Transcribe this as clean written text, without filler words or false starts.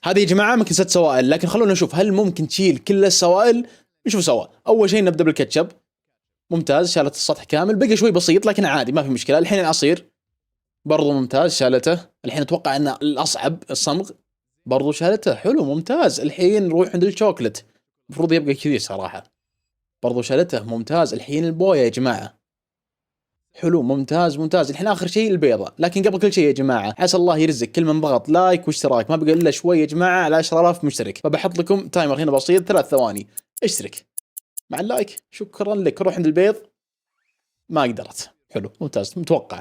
هذه يا جماعة ممكن 6 سوائل، لكن خلونا نشوف هل ممكن تشيل كل السوائل. نشوف سوا. أول شيء نبدأ بالكاتشب. ممتاز، شالت السطح كامل، بقى شوي بسيط لكن عادي ما في مشكلة. الحين العصير برضو ممتاز، شالته. الحين أتوقع أن الأصعب الصمغ، برضو شالته. حلو ممتاز. الحين نروح عند الشوكلت، المفروض يبقى كذي صراحة، برضو شالته. ممتاز. الحين البوية يا جماعة، حلو ممتاز ممتاز. الحين آخر شيء البيضة، لكن قبل كل شيء يا جماعة عسى الله يرزق كل من ضغط لايك واشتراك. ما بقى إلا شوي يا جماعة على 10,000 مشترك، فبحط لكم تايمر هنا بسيط 3 ثواني. اشترك مع اللايك، شكرا لك. روح عند البيض، ما قدرت. حلو ممتاز، متوقع.